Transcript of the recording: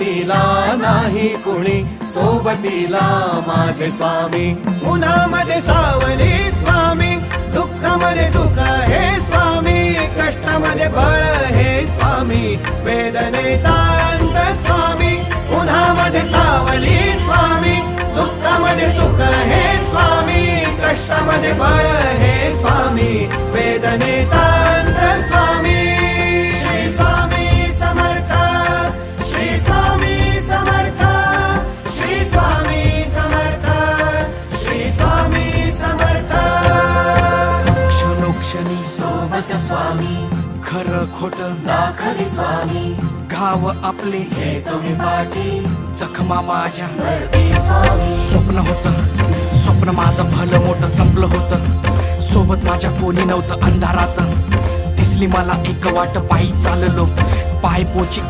सोबतीला नाही कुणी, सोबतीला माझे स्वामी. उन्हामध्ये सावली स्वामी, दुःखामध्ये सुख हे स्वामी, कष्टामध्ये बळ हे स्वामी, वेदनेचा अंत स्वामी. उन्हामध्ये सावली स्वामी, दुःखामध्ये सुख हे स्वामी, कष्टामध्ये बळ हे स्वामी, वेदनेचा अंत स्वामी. श्री स्वामी समर्थ, श्री स्वामी समर्थ, श्री स्वामी समर्थ, श्री स्वामी समर्थ. क्षणोक्षणी सोबत स्वामी, खरं खोट दाखले स्वामी, घाव आपले हे तुम्ही पाठी जखमा माझ्या. भरती स्वामी. स्वप्न होतं, स्वप्न माझं भलं मोठं संपलं होतं. सोबत माझ्या कोणी नव्हतं अंधारात. दिसली मला एक वाट, पायी चाललो पाय पोची